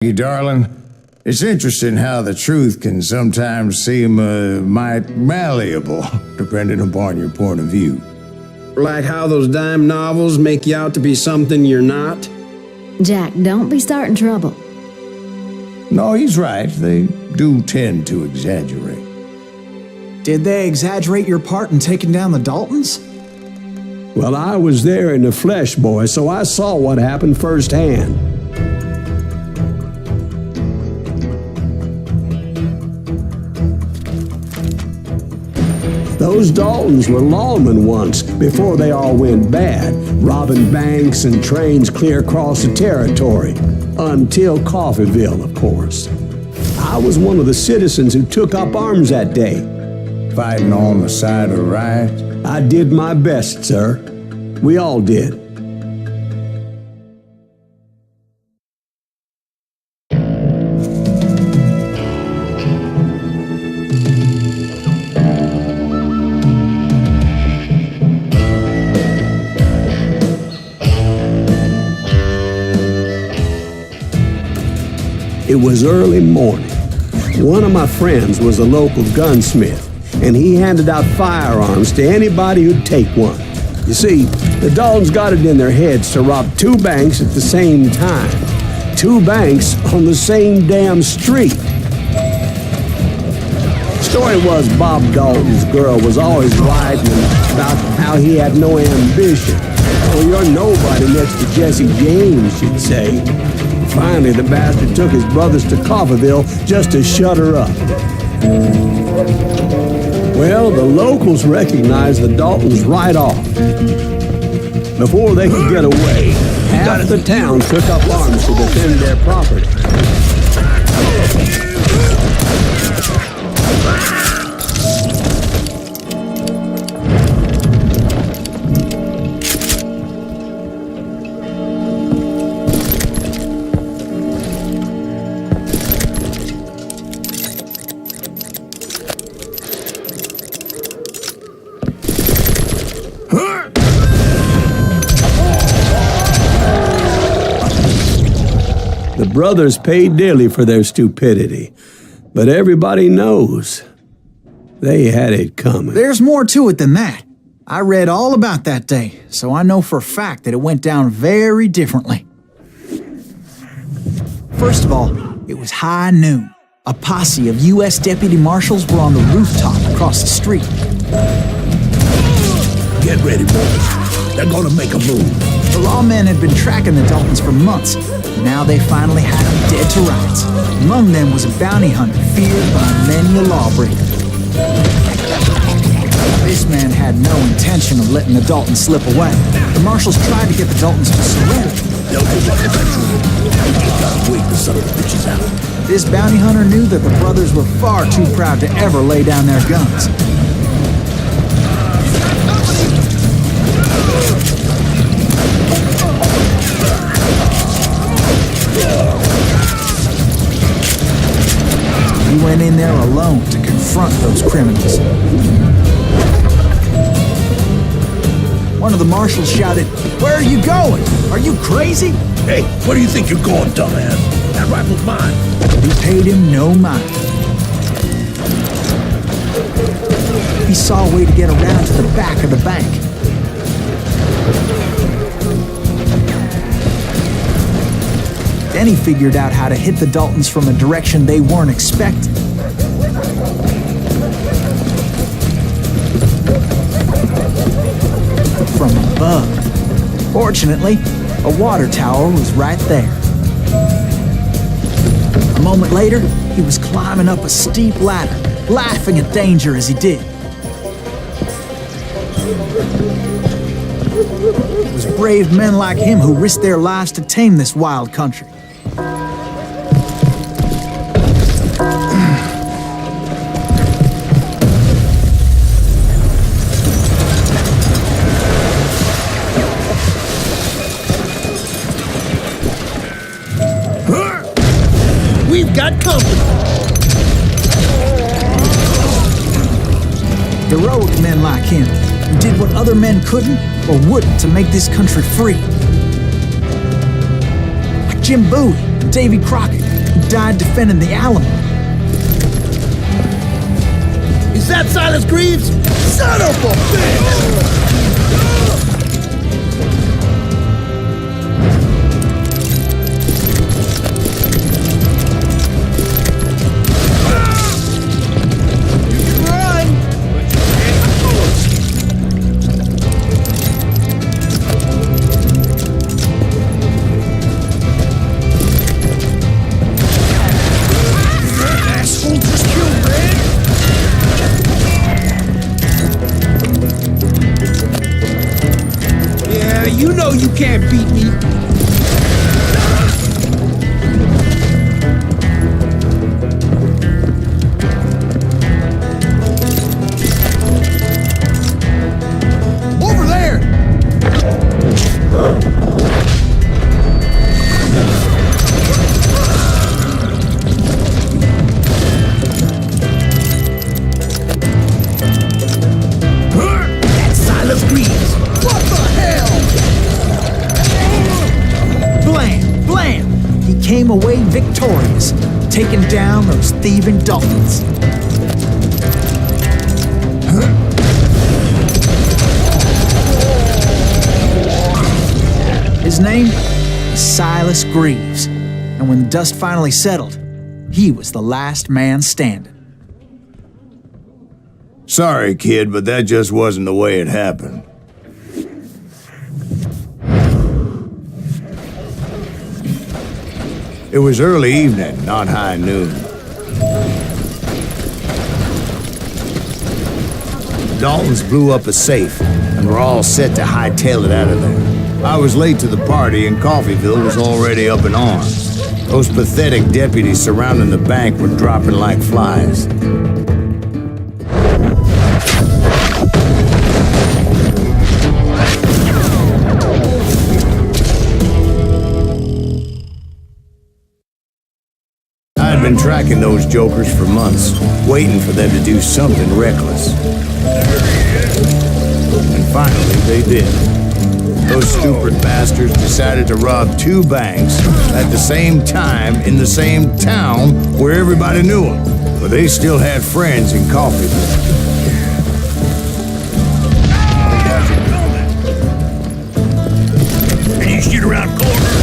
You darling, it's interesting how the truth can sometimes seem might malleable, depending upon your point of view. Like how those dime novels make you out to be something you're not? Jack, don't be starting trouble. No, he's right. They do tend to exaggerate. Did they exaggerate your part in taking down the Daltons? Well, I was there in the flesh, boy, so I saw what happened firsthand. Those Daltons were lawmen once, before they all went bad, robbing banks and trains clear across the territory. Until Coffeeville, of course. I was one of the citizens who took up arms that day. Fighting on the side of right? I did my best, sir. We all did. It was early morning. One of my friends was a local gunsmith, and he handed out firearms to anybody who'd take one. You see, the Daltons got it in their heads to rob 2 banks at the same time. 2 banks on the same damn street. Story was Bob Dalton's girl was always writing about how he had no ambition. Oh, you're nobody next to Jesse James, she'd say. Finally, the bastard took his brothers to Coffeeville just to shut her up. Well, the locals recognized the Daltons right off. Before they could get away, half the town took up arms to defend their property. The brothers paid dearly for their stupidity, but everybody knows they had it coming. There's more to it than that. I read all about that day, so I know for a fact that it went down very differently. First of all, it was high noon. A posse of U.S. deputy marshals were on the rooftop across the street. Get ready, boys. They're gonna make a move. The lawmen had been tracking the Daltons for months. Now they finally had them dead to rights. Among them was a bounty hunter feared by many a lawbreaker. This man had no intention of letting the Daltons slip away. The marshals tried to get the Daltons to surrender. They'll do that eventually. We just gotta wait the son of the bitches out. This bounty hunter knew that the brothers were far too proud to ever lay down their guns. He went in there alone to confront those criminals. One of the marshals shouted, "Where are you going? Are you crazy?" Hey, where do you think you're going, dumbass? That rifle's mine. He paid him no mind. He saw a way to get around to the back of the bank. Then he figured out how to hit the Daltons from a direction they weren't expecting. From above. Fortunately, a water tower was right there. A moment later, he was climbing up a steep ladder, laughing at danger as he did. It was brave men like him who risked their lives to tame this wild country. We've got company. Heroic men like him, who did what other men couldn't or wouldn't to make this country free. Like Jim Bowie and Davy Crockett, died defending the Alamo. Is that Silas Greaves? Son of a bitch! You know you can't beat me. Over there! That's Silas Greaves. What the hell? Blam! Blam! He came away victorious, taking down those thieving Daltons. His name is Silas Greaves, and when the dust finally settled, he was the last man standing. Sorry, kid, but that just wasn't the way it happened. It was early evening, not high noon. Daltons blew up a safe, and were all set to hightail it out of there. I was late to the party, and Coffeyville was already up in arms. Those pathetic deputies surrounding the bank were dropping like flies. I'd been tracking those jokers for months, waiting for them to do something reckless. And finally, they did. Those stupid bastards decided to rob 2 banks at the same time in the same town where everybody knew them. But they still had friends in Coffeyville. And you shoot around corners.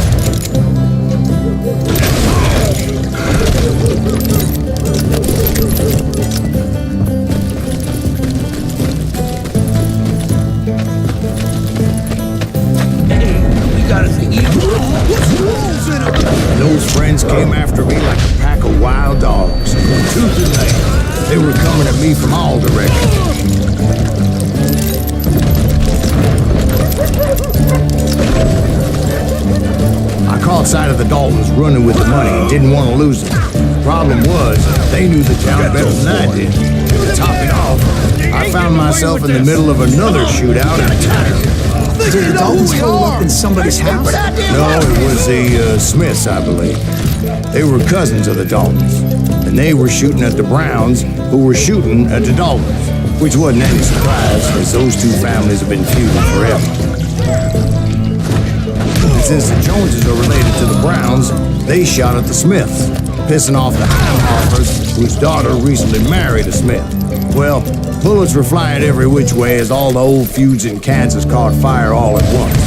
Those friends came after me like a pack of wild dogs, tooth and nail. They were coming at me from all directions. I caught sight of the Daltons running with the money and didn't want to lose it. The problem was, they knew the town better than I did. To top it off, I found myself in the middle of another shootout in town. Did the Daltons pull up in somebody's house? No, it was the Smiths, I believe. They were cousins of the Daltons, and they were shooting at the Browns, who were shooting at the Daltons, which wasn't any surprise, as those 2 families have been feuding forever. And since the Joneses are related to the Browns, they shot at the Smiths, pissing off the Heimhoffers, whose daughter recently married a Smith. Well, bullets were flying every which way as all the old feuds in Kansas caught fire all at once.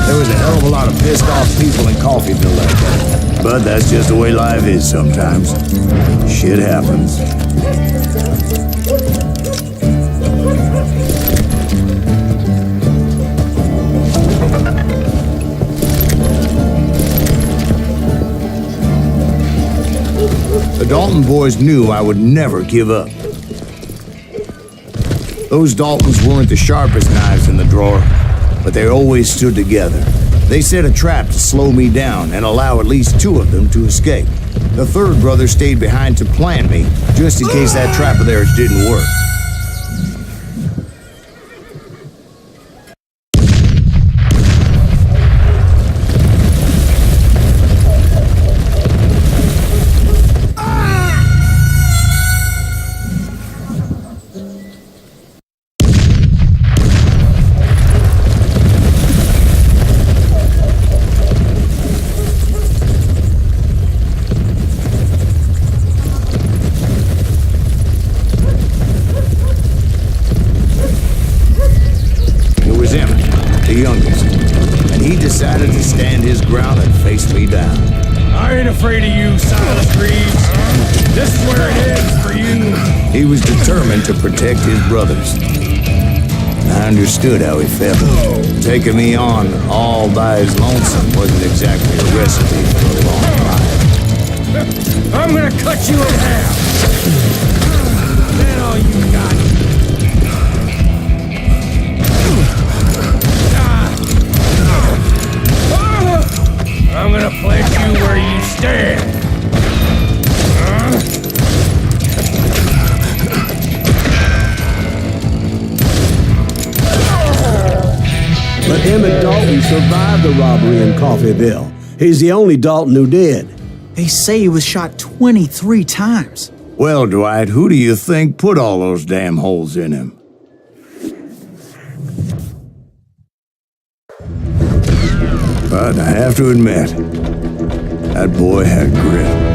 There was a hell of a lot of pissed off people in Coffeyville that day. But that's just the way life is sometimes. Shit happens. The Dalton boys knew I would never give up. Those Daltons weren't the sharpest knives in the drawer, but they always stood together. They set a trap to slow me down and allow at least 2 of them to escape. The 3rd brother stayed behind to plant me, just in case that trap of theirs didn't work. ground and faced me down. I ain't afraid of you, Silas Greaves. This is where it ends for you. He was determined to protect his brothers. I understood how he felt. Taking me on all by his lonesome wasn't exactly a recipe for a long life. I'm gonna cut you in half. Then all you got. I'm gonna plant you where you stand. But Emmett Dalton survived the robbery in Coffeyville. He's the only Dalton who did. They say he was shot 23 times. Well, Dwight, who do you think put all those damn holes in him? But I have to admit, that boy had grit.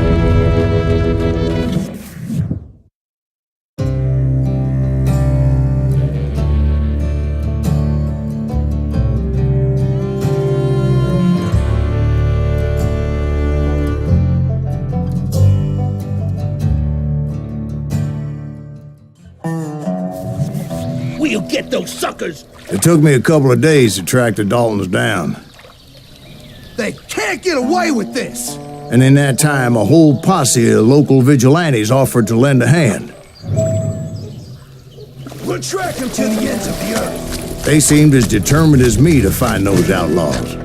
We'll get those suckers! It took me a couple of days to track the Daltons down. They can't get away with this! And in that time, a whole posse of local vigilantes offered to lend a hand. We'll track them to the ends of the earth. They seemed as determined as me to find those outlaws.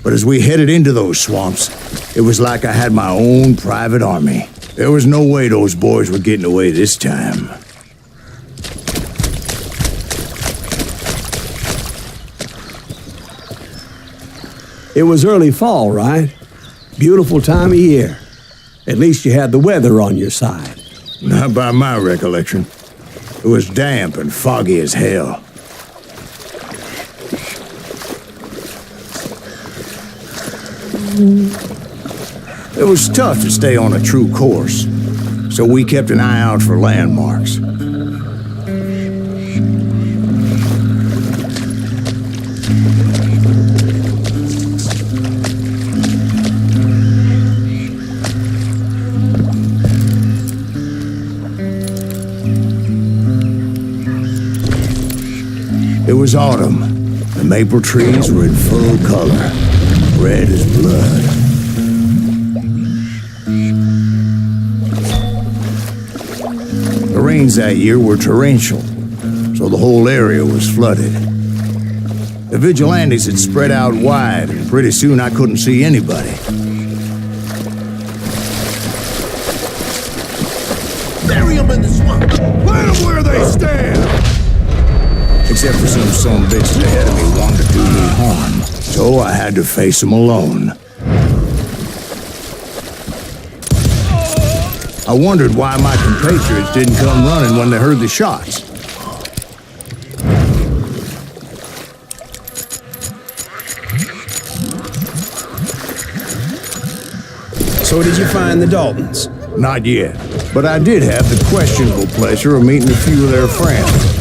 But as we headed into those swamps, it was like I had my own private army. There was no way those boys were getting away this time. It was early fall, right? Beautiful time of year. At least you had the weather on your side. Not by my recollection. It was damp and foggy as hell. It was tough to stay on a true course, so we kept an eye out for landmarks. It was autumn. The maple trees were in full color, red as blood. The rains that year were torrential, so the whole area was flooded. The vigilantes had spread out wide, and pretty soon I couldn't see anybody. Bury them in the swamp! Plant them where they stand! Except for some son of bitches ahead of me wanted to do me harm, so I had to face them alone. I wondered why my compatriots didn't come running when they heard the shots. So did you find the Daltons? Not yet, but I did have the questionable pleasure of meeting a few of their friends.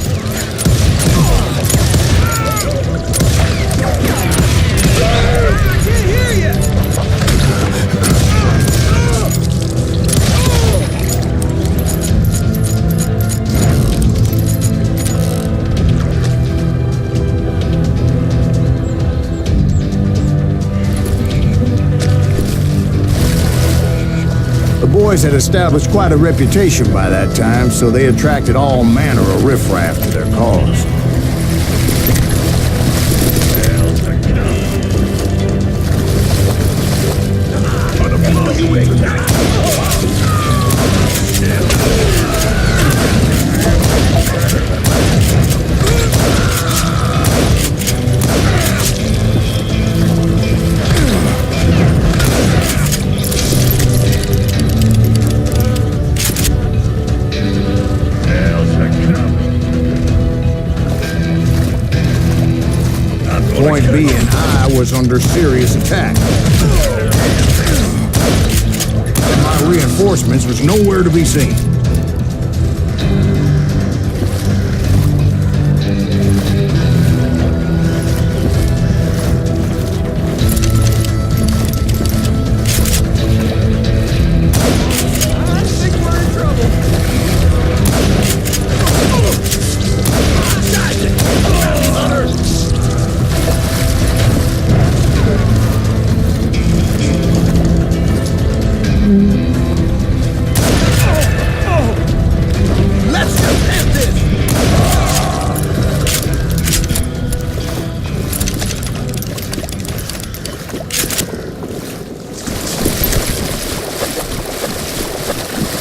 The boys had established quite a reputation by that time, so they attracted all manner of riffraff to their cause. Point being, I was under serious attack. And my reinforcements was nowhere to be seen.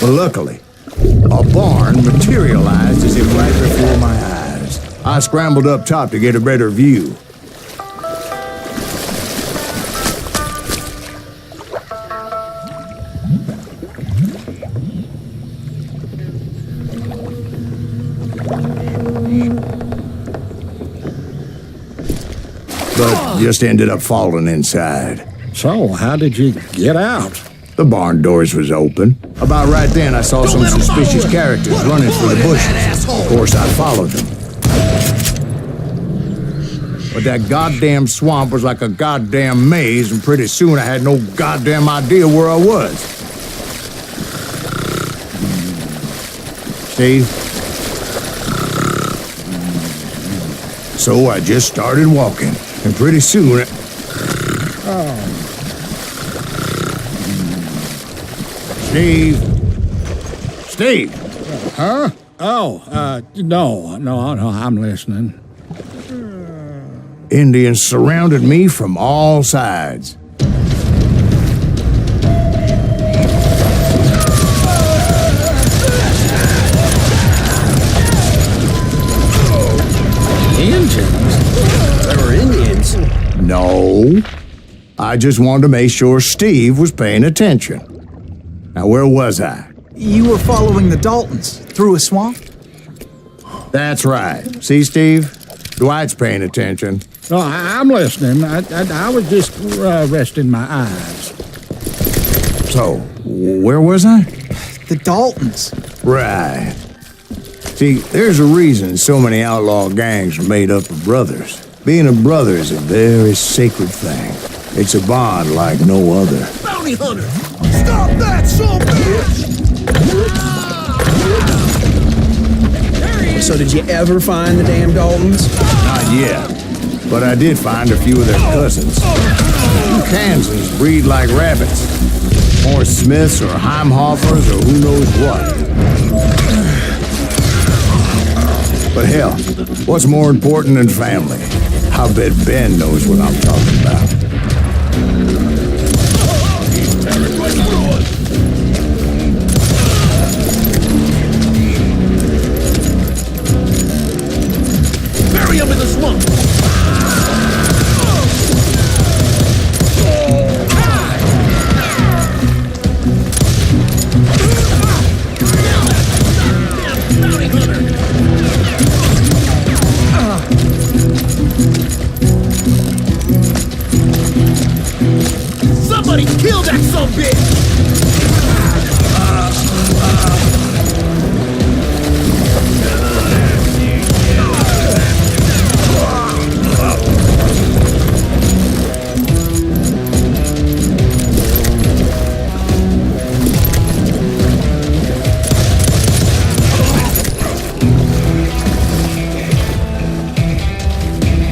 But luckily, a barn materialized as if right before my eyes. I scrambled up top to get a better view. But just ended up falling inside. So, how did you get out? The barn doors was open. About right then, I saw some suspicious characters running for the bushes. Of course, I followed them. But that goddamn swamp was like a goddamn maze, and pretty soon I had no goddamn idea where I was. Steve? So I just started walking, and pretty soon... Steve? Steve? Huh? Oh, no, I'm listening. Indians surrounded me from all sides. Indians? They were Indians. No. I just wanted to make sure Steve was paying attention. Now, where was I? You were following the Daltons through a swamp? That's right. See, Steve? Dwight's paying attention. No, I'm listening. I was just resting my eyes. So, where was I? The Daltons. Right. See, there's a reason so many outlaw gangs are made up of brothers. Being a brother is a very sacred thing. It's a bond like no other. Bounty hunter! Stop that, son of a bitch! So did you ever find the damn Daltons? Not yet. But I did find a few of their cousins. You Kansans breed like rabbits. Or Smiths or Heimhoffers or who knows what. But hell, what's more important than family? I bet Ben knows what I'm talking about. Bury him in the swamp! Somebody kill that son of a bitch!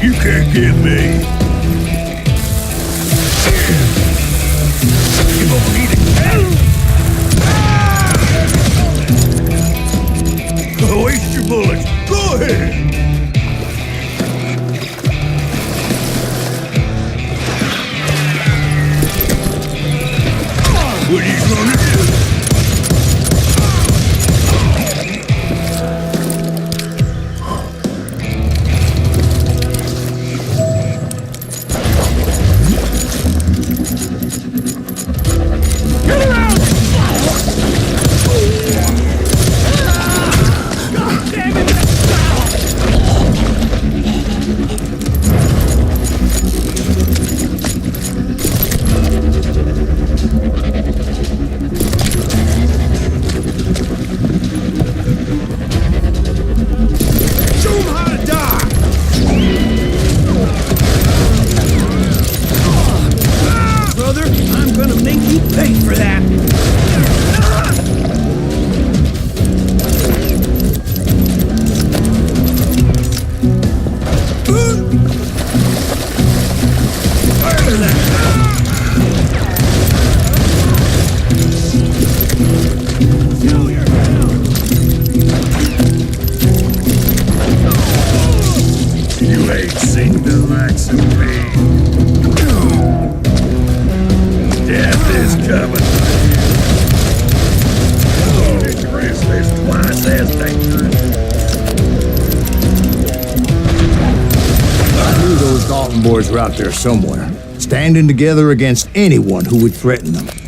You can't get me. Waste your bullets. Go ahead. what he's gonna do. Boys were out there somewhere, standing together against anyone who would threaten them.